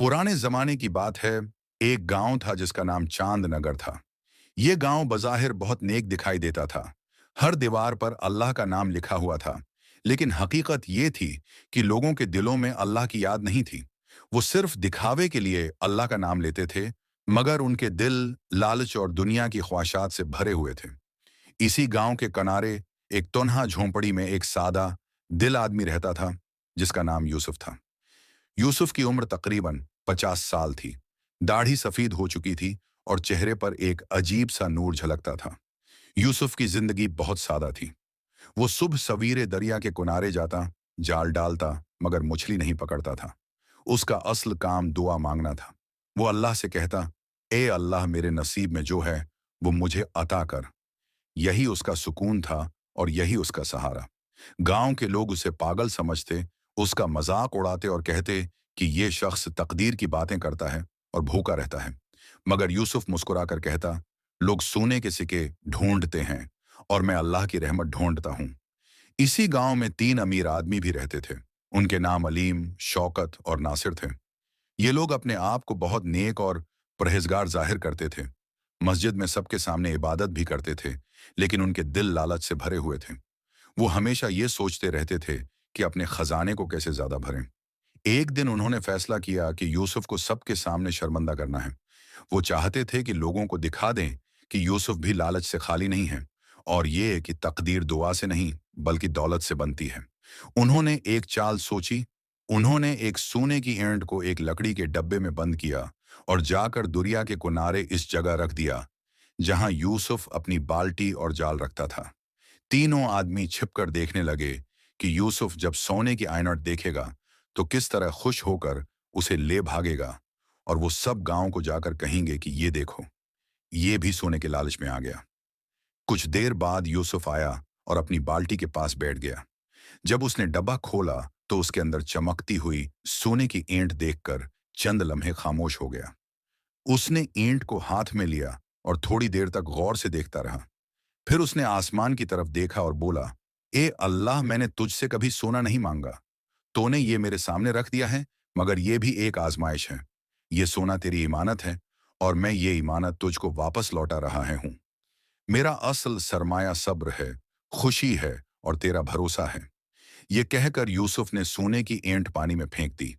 पुराने जमाने की बात है। एक गांव था जिसका नाम चांद नगर था। ये गांव बज़ाहिर बहुत नेक दिखाई देता था। हर दीवार पर अल्लाह का नाम लिखा हुआ था। लेकिन हकीकत ये थी कि लोगों के दिलों में अल्लाह की याद नहीं थी। वो सिर्फ दिखावे के लिए अल्लाह का नाम लेते थे, मगर उनके दिल लालच और दुनिया की ख्वाहिशात से भरे हुए थे। इसी गांव के किनारे एक तन्हा झोंपड़ी में एक सादा दिल आदमी रहता था, जिसका नाम यूसुफ था। यूसुफ की उम्र तकरीबन 50 साल थी। दाढ़ी सफेद हो चुकी थी और चेहरे पर एक अजीब सा नूर झलकता था। यूसुफ की जिंदगी बहुत सादा थी। वो सुबह सवीरे दरिया के किनारे जाता, जाल डालता, मगर मछली नहीं पकड़ता था। उसका असल काम दुआ मांगना था। वो अल्लाह से कहता, ए अल्लाह, मेरे नसीब में जो है वो मुझे अता कर। यही उसका सुकून था और यही उसका सहारा। गांव के लोग उसे पागल समझते, उसका मजाक उड़ाते और कहते कि ये शख्स तकदीर की बातें करता है और भूखा रहता है। मगर यूसुफ मुस्कुराकर कहता, लोग सोने के सिक्के ढूंढते हैं और मैं अल्लाह की रहमत ढूंढता हूं। इसी गांव में 3 अमीर आदमी भी रहते थे। उनके नाम अलीम, शौकत और नासिर थे। ये लोग अपने आप को बहुत नेक और परहेजगार जाहिर करते थे। मस्जिद में सबके सामने इबादत भी करते थे, लेकिन उनके दिल लालच से भरे हुए थे। वो हमेशा ये सोचते रहते थे कि अपने खजाने को कैसे ज्यादा भरें। एक दिन उन्होंने फैसला किया कि यूसुफ को सबके सामने शर्मिंदा करना है। वो चाहते थे कि लोगों को दिखा दें कि यूसुफ भी लालच से खाली नहीं है, और ये कि तकदीर दुआ से नहीं बल्कि दौलत से बनती है। उन्होंने एक चाल सोची। उन्होंने एक सोने की ईंट को एक लकड़ी के डब्बे में बंद किया और जाकर दरिया के किनारे इस जगह रख दिया जहां यूसुफ अपनी बाल्टी और जाल रखता था। तीनों आदमी छिपकर देखने लगे कि यूसुफ जब सोने की आयनट देखेगा तो किस तरह खुश होकर उसे ले भागेगा, और वो सब गांव को जाकर कहेंगे कि ये देखो, ये भी सोने के लालच में आ गया। कुछ देर बाद यूसुफ आया और अपनी बाल्टी के पास बैठ गया। जब उसने डब्बा खोला तो उसके अंदर चमकती हुई सोने की ईंट देखकर चंद लम्हे खामोश हो गया। उसने ईंट को हाथ में लिया और थोड़ी देर तक गौर से देखता रहा। फिर उसने आसमान की तरफ देखा और बोला, ए अल्लाह, मैंने तुझसे कभी सोना नहीं मांगा। तूने ये मेरे सामने रख दिया है, मगर ये भी एक आजमाइश है। ये सोना तेरी इमानत है और मैं ये इमानत तुझको वापस लौटा रहा है हूं। मेरा असल सरमाया सब्र है, खुशी है और तेरा भरोसा है। ये कहकर यूसुफ ने सोने की ईंट पानी में फेंक दी।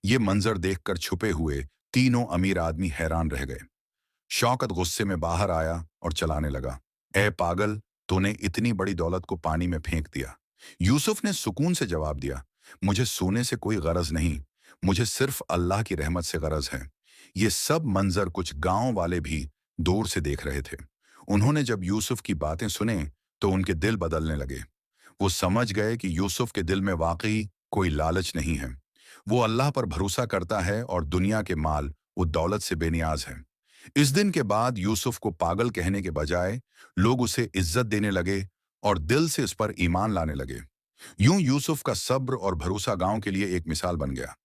ये मंजर देखकर छुपे हुए तीनों अमीर आदमी हैरान रह गए। शौकत गुस्से में बाहर आया और चलाने लगा, ए पागल, तूने इतनी बड़ी दौलत को पानी में फेंक दिया। यूसुफ ने सुकून से जवाब दिया, मुझे सोने से कोई गरज नहीं, मुझे सिर्फ अल्लाह की रहमत से गरज है। ये सब मंजर कुछ गांव वाले भी दूर से देख रहे थे। उन्होंने जब यूसुफ की बातें सुने तो उनके दिल बदलने लगे। वो समझ गए कि यूसुफ के दिल में वाकई कोई लालच नहीं है। वो अल्लाह पर भरोसा करता है और दुनिया के माल वो दौलत से बेनियाज है। इस दिन के बाद यूसुफ को पागल कहने के बजाय लोग उसे इज्जत देने लगे और दिल से इस पर ईमान लाने लगे। यूं यूसुफ का सब्र और भरोसा गांव के लिए एक मिसाल बन गया,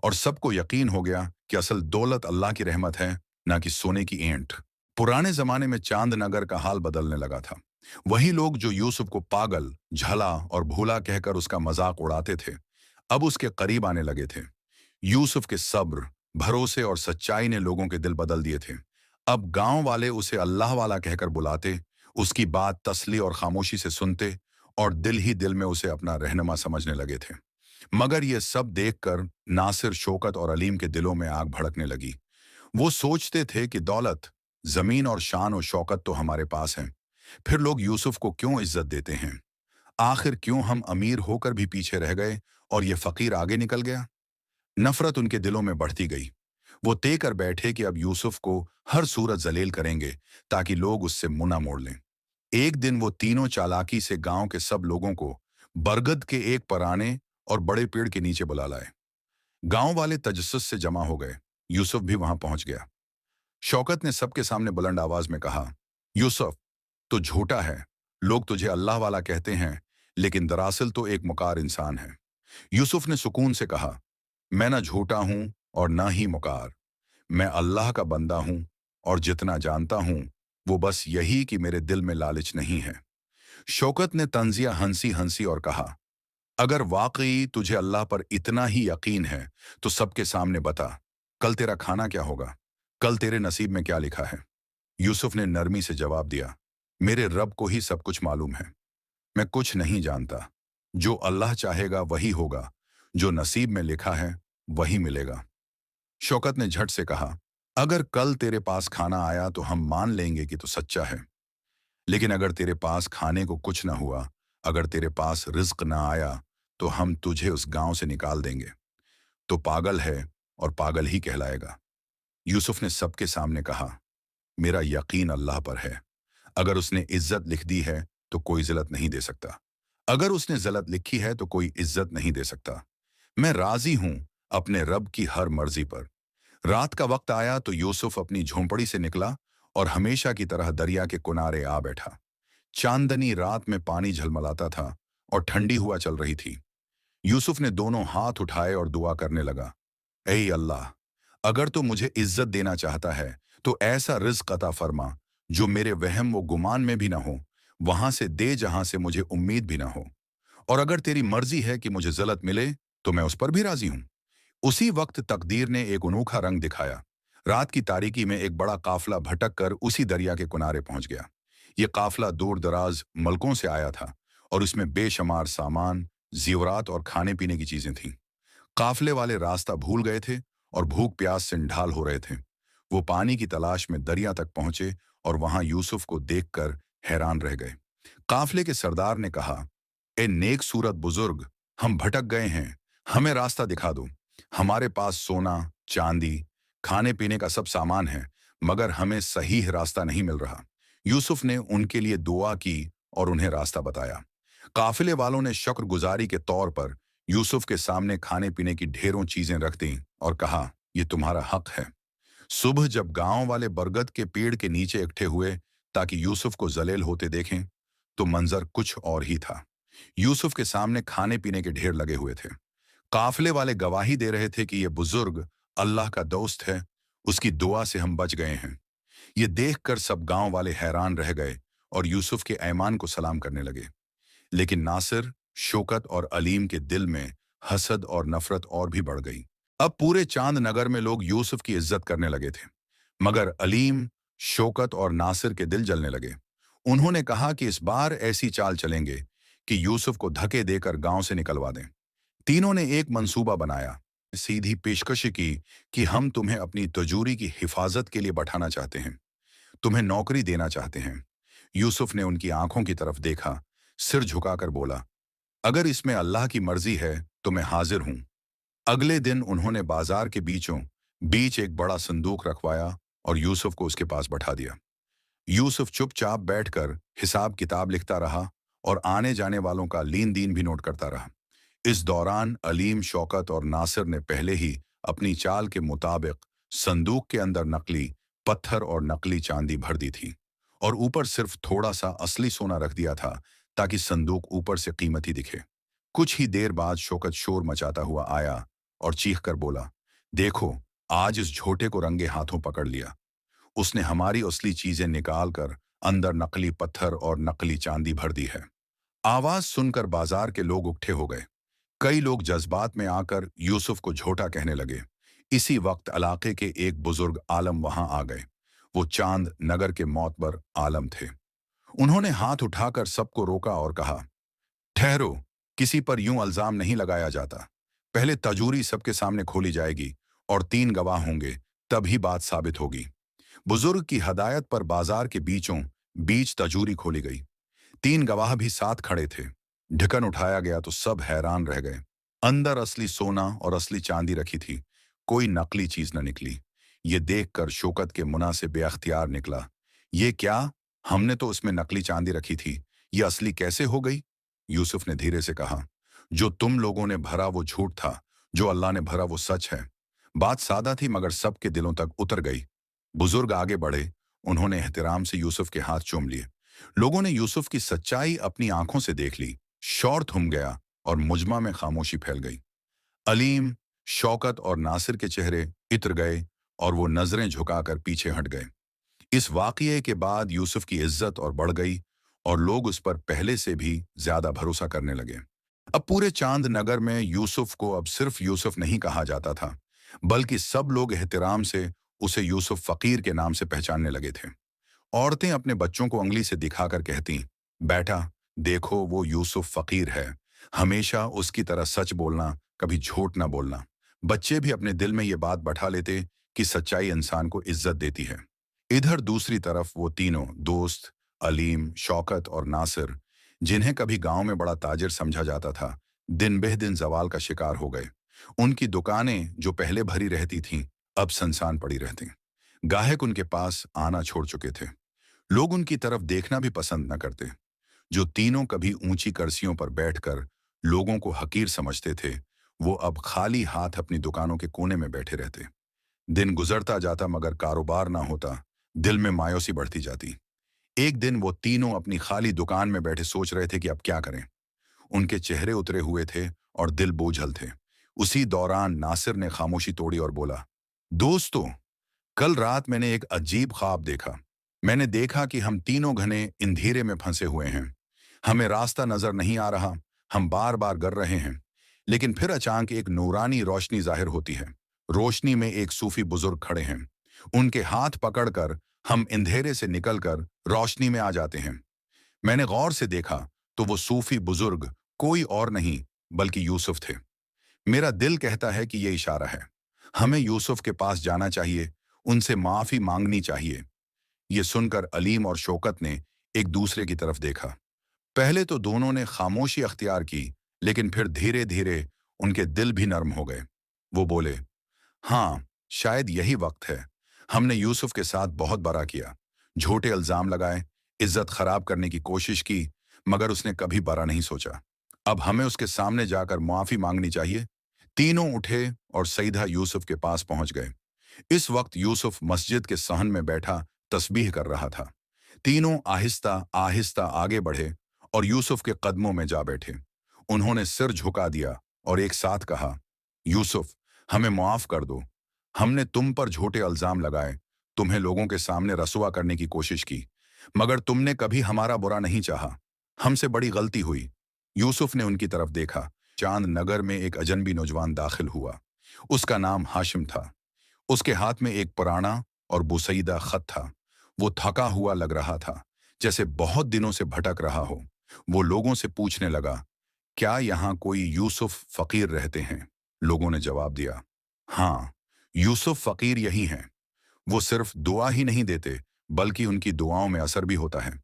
और सबको यकीन हो गया कि असल दौलत अल्लाह की रहमत है, ना कि सोने की ईंट। पुराने जमाने में चांद नगर का हाल बदलने लगा था। वही लोग जो यूसुफ को पागल, झला और भोला कहकर उसका मजाक उड़ाते थे, अब उसके करीब आने लगे थे। यूसुफ के सब्र, भरोसे और सच्चाई ने लोगों के दिल बदल दिए थे। अब गांव वाले उसे अल्लाह वाला कहकर बुलाते, उसकी बात तसल्ली और खामोशी से सुनते, और दिल ही दिल में उसे अपना रहनुमा समझने लगे थे। मगर ये सब देखकर नासिर, शौकत और अलीम के दिलों में आग भड़कने लगी। वो सोचते थे कि दौलत, जमीन और शान और शौकत तो हमारे पास है, फिर लोग यूसुफ को क्यों इज्जत देते हैं? आखिर क्यों हम अमीर होकर भी पीछे रह गए और ये फकीर आगे निकल गया? नफरत उनके दिलों में बढ़ती गई। वो तय कर बैठे कि अब यूसुफ को हर सूरत जलील करेंगे ताकि लोग उससे मुंह मोड़ लें। एक दिन वो तीनों चालाकी से गांव के सब लोगों को बरगद के एक पराने और बड़े पेड़ के नीचे बुला लाए। गांव वाले तजस्सुस से जमा हो गए। यूसुफ भी वहां पहुंच गया। शौकत ने सबके सामने बुलंद आवाज में कहा, यूसुफ, तो झूठा है। लोग तुझे अल्लाह वाला कहते हैं, लेकिन दरअसल तो एक मुकार इंसान है। यूसुफ ने सुकून से कहा, मैं ना झूठा हूं और ना ही मुकार। मैं अल्लाह का बंदा हूं, और जितना जानता हूं वो बस यही कि मेरे दिल में लालच नहीं है। शौकत ने तंजिया हंसी हंसी और कहा, अगर वाकई तुझे अल्लाह पर इतना ही यकीन है तो सबके सामने बता, कल तेरा खाना क्या होगा? कल तेरे नसीब में क्या लिखा है? यूसुफ ने नरमी से जवाब दिया, मेरे रब को ही सब कुछ मालूम है। मैं कुछ नहीं जानता। जो अल्लाह चाहेगा वही होगा। जो नसीब में लिखा है वही मिलेगा। शौकत ने झट से कहा, अगर कल तेरे पास खाना आया तो हम मान लेंगे कि तू सच्चा है। लेकिन अगर तेरे पास खाने को कुछ ना हुआ, अगर तेरे पास रिज्क ना आया, तो हम तुझे उस गांव से निकाल देंगे। तो पागल है और पागल ही कहलाएगा। यूसुफ ने सबके सामने कहा, मेरा यकीन अल्लाह पर है। अगर उसने इज्जत लिख दी है तो कोई जिल्लत नहीं दे सकता। अगर उसने जिल्लत लिखी है तो कोई इज्जत नहीं दे सकता। मैं राजी हूं अपने रब की हर मर्जी पर। रात का वक्त आया तो यूसुफ अपनी झोंपड़ी से निकला और हमेशा की तरह दरिया के किनारे आ बैठा। चांदनी रात में पानी झलमलाता था और ठंडी हुआ चल रही थी। यूसुफ ने दोनों हाथ उठाए और दुआ करने लगा, ऐ अल्लाह, अगर तू मुझे इज्जत देना चाहता है तो ऐसा रिज्क अता फरमा जो मेरे वहम व गुमान में भी ना हो, वहां से दे जहां से मुझे उम्मीद भी ना हो। और अगर तेरी मर्जी है कि मुझे जलत मिले तो मैं उस पर भी राजी हूं। उसी वक्त तकदीर ने एक अनोखा रंग दिखाया। रात की तारीकी में एक बड़ा काफला भटक कर उसी दरिया के किनारे पहुंच गया। ये काफला दूर दराज मलकों से आया था और उसमें बेशुमार सामान, जीवरात और खाने पीने की चीजें थीं। काफले वाले रास्ता भूल गए थे और भूख प्यास से निढाल हो रहे थे। वो पानी की तलाश में दरिया तक पहुंचे और वहां यूसुफ को देखकर हैरान रह गए। काफले के सरदार ने कहा, ए नेक सूरत बुजुर्ग, हम भटक गए हैं, हमें रास्ता दिखा दो। हमारे पास सोना, चांदी, खाने पीने का सब सामान है, मगर हमें सही रास्ता नहीं मिल रहा। यूसुफ ने उनके लिए दुआ की और उन्हें रास्ता बताया। काफिले वालों ने शुक्रगुजारी के तौर पर यूसुफ के सामने खाने पीने की ढेरों चीजें रख दी और कहा, ये तुम्हारा हक है। सुबह जब गांव वाले बरगद के पेड़ के नीचे इकट्ठे हुए ताकि यूसुफ को जलील होते देखें, तो मंजर कुछ और ही था। यूसुफ के सामने खाने पीने के ढेर लगे हुए थे। काफिले वाले गवाही दे रहे थे कि यह बुजुर्ग अल्लाह का दोस्त है, उसकी दुआ से हम बच गए हैं। ये देखकर सब गांव वाले हैरान रह गए और यूसुफ के ऐमान को सलाम करने लगे। लेकिन नासिर, शौकत और अलीम के दिल में हसद और नफरत और भी बढ़ गई। अब पूरे चांद नगर में लोग यूसुफ की इज्जत करने लगे थे, मगर अलीम, शौकत और नासिर के दिल जलने लगे। उन्होंने कहा कि इस बार ऐसी चाल चलेंगे कि यूसुफ को धक्के देकर गांव से निकलवा दें। तीनों ने एक मंसूबा बनाया, सीधी पेशकश की कि हम तुम्हें अपनी तजूरी की हिफाजत के लिए बैठाना चाहते हैं, तुम्हें नौकरी देना चाहते हैं। यूसुफ ने उनकी आंखों की तरफ देखा, सिर झुकाकर बोला, अगर इसमें अल्लाह की मर्जी है तो मैं हाजिर हूं। अगले दिन उन्होंने बाजार के बीचों बीच एक बड़ा संदूक रखवाया और यूसुफ को उसके पास बैठा दिया। यूसुफ चुपचाप बैठकर हिसाब किताब लिखता रहा और आने जाने वालों का लीन दीन भी नोट करता रहा। इस दौरान अलीम, शौकत और नासिर ने पहले ही अपनी चाल के मुताबिक संदूक के अंदर नकली पत्थर और नकली चांदी भर दी थी और ऊपर सिर्फ थोड़ा सा असली सोना रख दिया था ताकि संदूक ऊपर से कीमती दिखे। कुछ ही देर बाद शौकत शोर मचाता हुआ आया और चीख कर बोला, देखो, आज इस झोटे को रंगे हाथों पकड़ लिया। उसने हमारी असली चीजें निकाल कर अंदर नकली पत्थर और नकली चांदी भर दी है। आवाज सुनकर बाजार के लोग उकट्ठे हो गए। कई लोग जज्बात में आकर यूसुफ को झोटा कहने लगे। इसी वक्त इलाके के एक बुजुर्ग आलम वहां आ गए। वो चांद नगर के मौतबर आलम थे। उन्होंने हाथ उठाकर सबको रोका और कहा, ठहरो, किसी पर यूं इल्जाम नहीं लगाया जाता। पहले तजूरी सबके सामने खोली जाएगी और 3 गवाह होंगे, तभी बात साबित होगी। बुजुर्ग की हदायत पर बाजार के बीचों बीच तजूरी खोली गई। 3 गवाह भी साथ खड़े थे। ढक्कन उठाया गया तो सब हैरान रह गए। अंदर असली सोना और असली चांदी रखी थी, कोई नकली चीज न निकली। ये देखकर शौकत के मुंह से बेअख्तियार निकला, ये क्या? हमने तो उसमें नकली चांदी रखी थी, ये असली कैसे हो गई? यूसुफ ने धीरे से कहा, जो तुम लोगों ने भरा वो झूठ था, जो अल्लाह ने भरा वो सच है। बात सादा थी मगर सबके दिलों तक उतर गई। बुजुर्ग आगे बढ़े, उन्होंने एहतराम से यूसुफ के हाथ चूम लिए। लोगों ने यूसुफ की सच्चाई अपनी आंखों से देख ली। शौर थम गया और मुजमा में खामोशी फैल गई। अलीम, शौकत और नासिर के चेहरे इतर गए और वो नजरें झुकाकर पीछे हट गए। इस वाकये के बाद यूसुफ की इज्जत और बढ़ गई और लोग उस पर पहले से भी ज्यादा भरोसा करने लगे। अब पूरे चांद नगर में यूसुफ को अब सिर्फ यूसुफ नहीं कहा जाता था, बल्कि सब लोग एहतराम से उसे यूसुफ फकीर के नाम से पहचानने लगे थे। औरतें अपने बच्चों को उंगली से दिखाकर कहती, बेटा देखो वो यूसुफ फकीर है, हमेशा उसकी तरह सच बोलना, कभी झूठ ना बोलना। बच्चे भी अपने दिल में ये बात बैठा लेते कि सच्चाई इंसान को इज्जत देती है। इधर दूसरी तरफ वो तीनों दोस्त, अलीम, शौकत और नासिर, जिन्हें कभी गांव में बड़ा ताजिर समझा जाता था, दिन बेह दिन जवाल का शिकार हो गए। उनकी दुकानें जो पहले भरी रहती थीं, अब सुनसान पड़ी रहती। गाहक उनके पास आना छोड़ चुके थे। लोग उनकी तरफ देखना भी पसंद न करते। जो तीनों कभी ऊंची कुर्सियों पर बैठकर लोगों को हकीर समझते थे, वो अब खाली हाथ अपनी दुकानों के कोने में बैठे रहते। दिन गुजरता जाता मगर कारोबार ना होता। दिल में मायूसी बढ़ती जाती। एक दिन वो तीनों अपनी खाली दुकान में बैठे सोच रहे थे कि अब क्या करें। उनके चेहरे उतरे हुए थे और दिल बोझल थे। उसी दौरान नासिर ने खामोशी तोड़ी और बोला, दोस्तों, कल रात मैंने एक अजीब ख्वाब देखा। मैंने देखा कि हम तीनों घने अंधेरे में फंसे हुए हैं। हमें रास्ता नजर नहीं आ रहा। हम बार बार गर रहे हैं, लेकिन फिर अचानक एक नूरानी रोशनी जाहिर होती है। रोशनी में एक सूफी बुजुर्ग खड़े हैं। उनके हाथ पकड़कर हम अंधेरे से निकलकर रोशनी में आ जाते हैं। मैंने गौर से देखा तो वो सूफी बुजुर्ग कोई और नहीं बल्कि यूसुफ थे। मेरा दिल कहता है कि ये इशारा है। हमें यूसुफ के पास जाना चाहिए, उनसे माफी मांगनी चाहिए। ये सुनकर अलीम और शौकत ने एक दूसरे की तरफ देखा। पहले तो दोनों ने खामोशी अख्तियार की, लेकिन फिर धीरे धीरे उनके दिल भी नरम हो गए। वो बोले, हाँ, शायद यही वक्त है। हमने यूसुफ के साथ बहुत बड़ा किया, झूठे इल्जाम लगाए, इज्जत खराब करने की कोशिश की, मगर उसने कभी बड़ा नहीं सोचा। अब हमें उसके सामने जाकर माफी मांगनी चाहिए। तीनों उठे और सीधा यूसुफ के पास पहुंच गए। इस वक्त यूसुफ मस्जिद के सहन में बैठा तस्बीह कर रहा था। तीनों आहिस्ता आहिस्ता आगे बढ़े और यूसुफ के कदमों में जा बैठे। उन्होंने सिर झुका दिया और एक साथ कहा, यूसुफ, हमें माफ कर दो। हमने तुम पर झूठे इल्जाम लगाए, तुम्हें लोगों के सामने रसुआ करने की कोशिश की, मगर तुमने कभी हमारा बुरा नहीं चाहा। हमसे बड़ी गलती हुई। यूसुफ ने उनकी तरफ देखा। चांद नगर में एक अजनबी नौजवान दाखिल हुआ। उसका नाम हाशिम था। उसके हाथ में एक पुराना और बुसैदा खत था। वो थका हुआ लग रहा था, जैसे बहुत दिनों से भटक रहा हो। वो लोगों से पूछने लगा, क्या यहाँ कोई यूसुफ फकीर रहते हैं? लोगों ने जवाब दिया, हाँ, यूसुफ फकीर यही हैं। वो सिर्फ दुआ ही नहीं देते, बल्कि उनकी दुआओं में असर भी होता है।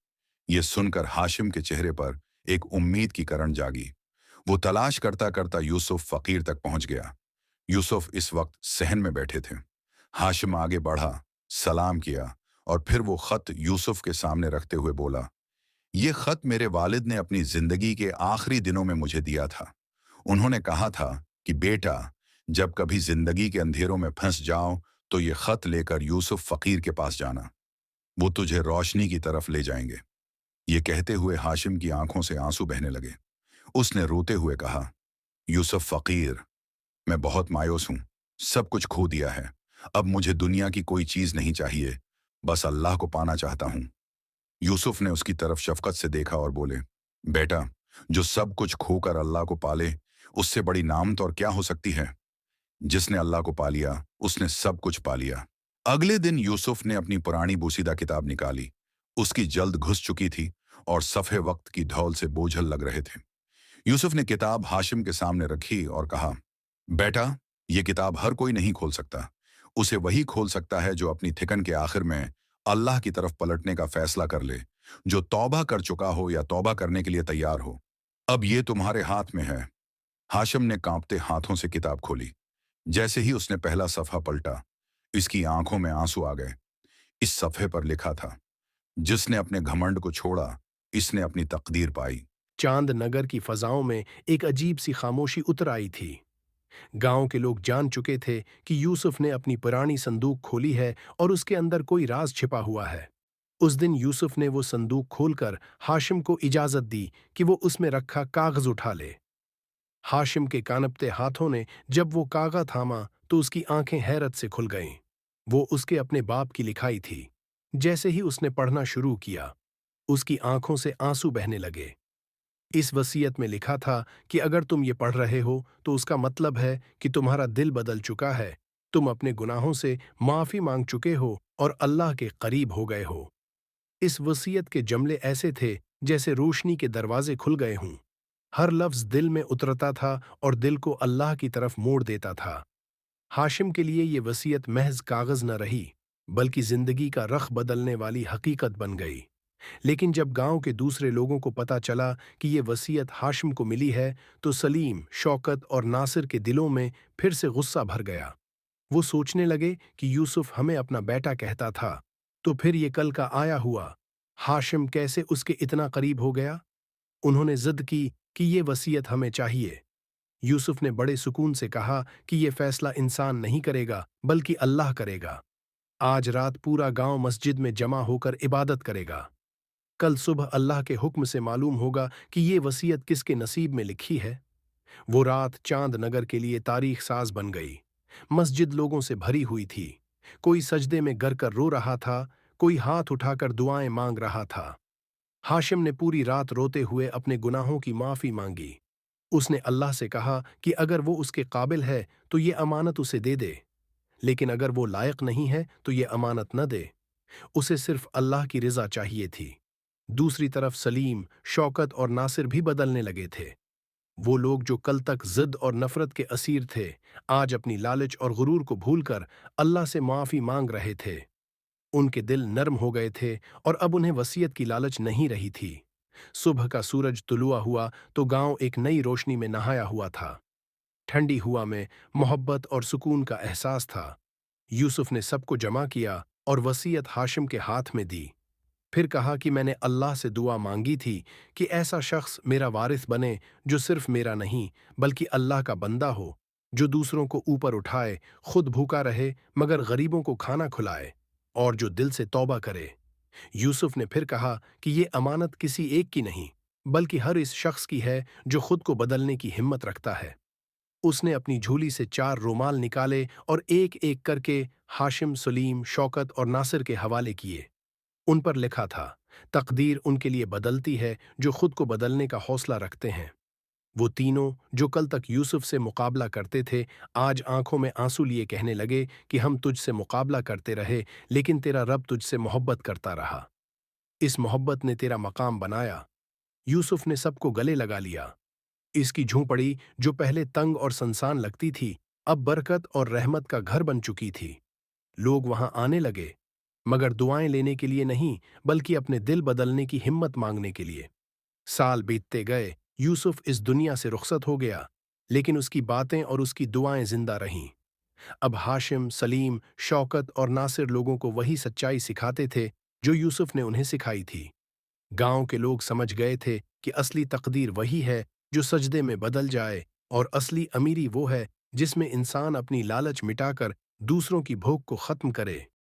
ये सुनकर हाशिम के चेहरे पर एक उम्मीद की किरण जागी। वो तलाश करता करता यूसुफ फकीर तक पहुंच गया। यूसुफ इस वक्त सहन में बैठे थे। हाशिम आगे बढ़ा, सलाम किया और फिर वो खत यूसुफ के सामने रखते हुए बोला, ये खत मेरे वालिद ने अपनी जिंदगी के आखिरी दिनों में मुझे दिया था। उन्होंने कहा था कि बेटा, जब कभी जिंदगी के अंधेरों में फंस जाओ तो ये खत लेकर यूसुफ फकीर के पास जाना। वो तुझे रोशनी की तरफ ले जाएंगे। ये कहते हुए हाशिम की आंखों से आंसू बहने लगे। उसने रोते हुए कहा, यूसुफ फकीर, मैं बहुत मायूस हूं। सब कुछ खो दिया है। अब मुझे दुनिया की कोई चीज नहीं चाहिए, बस अल्लाह को पाना चाहता हूं। यूसुफ ने उसकी तरफ शफकत से देखा और बोले, बेटा, जो सब कुछ खोकर अल्लाह को पाले, उससे बड़ी नाम तो और क्या हो सकती है। जिसने अल्लाह को पा लिया, उसने सब कुछ पा लिया। अगले दिन यूसुफ ने अपनी पुरानी बोसीदा किताब निकाली। उसकी जल्द घुस चुकी थी और सफ़े वक्त की धौल से बोझल लग रहे थे। यूसुफ ने किताब हाशिम के सामने रखी और कहा, बेटा, ये किताब हर कोई नहीं खोल सकता। उसे वही खोल सकता है जो अपनी थिकन के आखिर में अल्लाह की तरफ पलटने का फैसला कर ले, जो तौबा कर चुका हो या तौबा करने के लिए तैयार हो। अब ये तुम्हारे हाथ में है। हाशिम ने कांपते हाथों से किताब खोली। जैसे ही उसने पहला सफ़ा पलटा, इसकी आंखों में आंसू आ गए। इस सफ़े पर लिखा था, जिसने अपने घमंड को छोड़ा, इसने अपनी तकदीर पाई। चांद नगर की फजाओं में एक अजीब सी खामोशी उतर आई थी। गांव के लोग जान चुके थे कि यूसुफ ने अपनी पुरानी संदूक खोली है और उसके अंदर कोई राज छिपा हुआ है। उस दिन यूसुफ ने वो संदूक खोलकर हाशिम को इजाजत दी कि वो उसमें रखा कागज उठा ले। हाशिम के कांपते हाथों ने जब वो कागज थामा तो उसकी आंखें हैरत से खुल गईं। वो उसके अपने बाप की लिखाई थी। जैसे ही उसने पढ़ना शुरू किया, उसकी आंखों से आंसू बहने लगे। इस वसीयत में लिखा था कि अगर तुम ये पढ़ रहे हो तो उसका मतलब है कि तुम्हारा दिल बदल चुका है तुम अपने गुनाहों से माफ़ी मांग चुके हो और अल्लाह के करीब हो गए हो। इस वसीयत के जमले ऐसे थे जैसे रोशनी के दरवाजे खुल गए हों। हर लफ्ज़ दिल में उतरता था और दिल को अल्लाह की तरफ मोड़ देता था। हाशिम के लिए ये वसीयत महज कागज़ न रही, बल्कि ज़िंदगी का रख बदलने वाली हकीकत बन गई। लेकिन जब गांव के दूसरे लोगों को पता चला कि ये वसीयत हाशिम को मिली है, तो सलीम, शौकत और नासिर के दिलों में फिर से गुस्सा भर गया। वो सोचने लगे कि यूसुफ हमें अपना बेटा कहता था, तो फिर ये कल का आया हुआ हाशिम कैसे उसके इतना करीब हो गया? उन्होंने जिद की कि ये वसीयत हमें चाहिए। यूसुफ ने बड़े सुकून से कहा कि ये फैसला इंसान नहीं करेगा, बल्कि अल्लाह करेगा। आज रात पूरा गांव मस्जिद में जमा होकर इबादत करेगा। कल सुबह अल्लाह के हुक्म से मालूम होगा कि ये वसीयत किसके नसीब में लिखी है। वो रात चांद नगर के लिए तारीख साज बन गई। मस्जिद लोगों से भरी हुई थी। कोई सजदे में गर कर रो रहा था, कोई हाथ उठाकर दुआएं मांग रहा था। हाशिम ने पूरी रात रोते हुए अपने गुनाहों की माफी मांगी। उसने अल्लाह से कहा कि अगर वो उसके काबिल है तो ये अमानत उसे दे दे, लेकिन अगर वो लायक नहीं है तो ये अमानत न दे। उसे सिर्फ अल्लाह की रिजा चाहिए थी। दूसरी तरफ सलीम, शौकत और नासिर भी बदलने लगे थे। वो लोग जो कल तक जिद और नफरत के असीर थे, आज अपनी लालच और गुरूर को भूलकर अल्लाह से माफी मांग रहे थे। उनके दिल नर्म हो गए थे और अब उन्हें वसीयत की लालच नहीं रही थी। सुबह का सूरज तुलुआ हुआ तो गांव एक नई रोशनी में नहाया हुआ था। ठंडी हवा में मोहब्बत और सुकून का एहसास था। यूसुफ ने सबको जमा किया और वसीयत हाशिम के हाथ में दी। फिर कहा कि मैंने अल्लाह से दुआ मांगी थी कि ऐसा शख्स मेरा वारिस बने जो सिर्फ मेरा नहीं बल्कि अल्लाह का बंदा हो, जो दूसरों को ऊपर उठाए, खुद भूखा रहे मगर गरीबों को खाना खिलाए, और जो दिल से तौबा करे। यूसुफ ने फिर कहा कि ये अमानत किसी एक की नहीं, बल्कि हर इस शख्स की है जो खुद को बदलने की हिम्मत रखता है। उसने अपनी झोली से 4 रुमाल निकाले और एक एक करके हाशिम, सलीम, शौकत और नासिर के हवाले किए। उन पर लिखा था, तकदीर उनके लिए बदलती है जो खुद को बदलने का हौसला रखते हैं। वो तीनों जो कल तक यूसुफ से मुकाबला करते थे, आज आंखों में आंसू लिए कहने लगे कि हम तुझसे मुकाबला करते रहे, लेकिन तेरा रब तुझसे मोहब्बत करता रहा। इस मोहब्बत ने तेरा मकाम बनाया। यूसुफ ने सबको गले लगा लिया। इसकी झोंपड़ी जो पहले तंग और सुनसान लगती थी, अब बरकत और रहमत का घर बन चुकी थी। लोग वहां आने लगे, मगर दुआएं लेने के लिए नहीं, बल्कि अपने दिल बदलने की हिम्मत मांगने के लिए। साल बीतते गए, यूसुफ इस दुनिया से रुखसत हो गया, लेकिन उसकी बातें और उसकी दुआएं जिंदा रहीं। अब हाशिम, सलीम, शौकत और नासिर लोगों को वही सच्चाई सिखाते थे जो यूसुफ ने उन्हें सिखाई थी। गांव के लोग समझ गए थे कि असली तकदीर वही है जो सजदे में बदल जाए, और असली अमीरी वो है जिसमें इंसान अपनी लालच मिटाकर दूसरों की भूख को खत्म करे।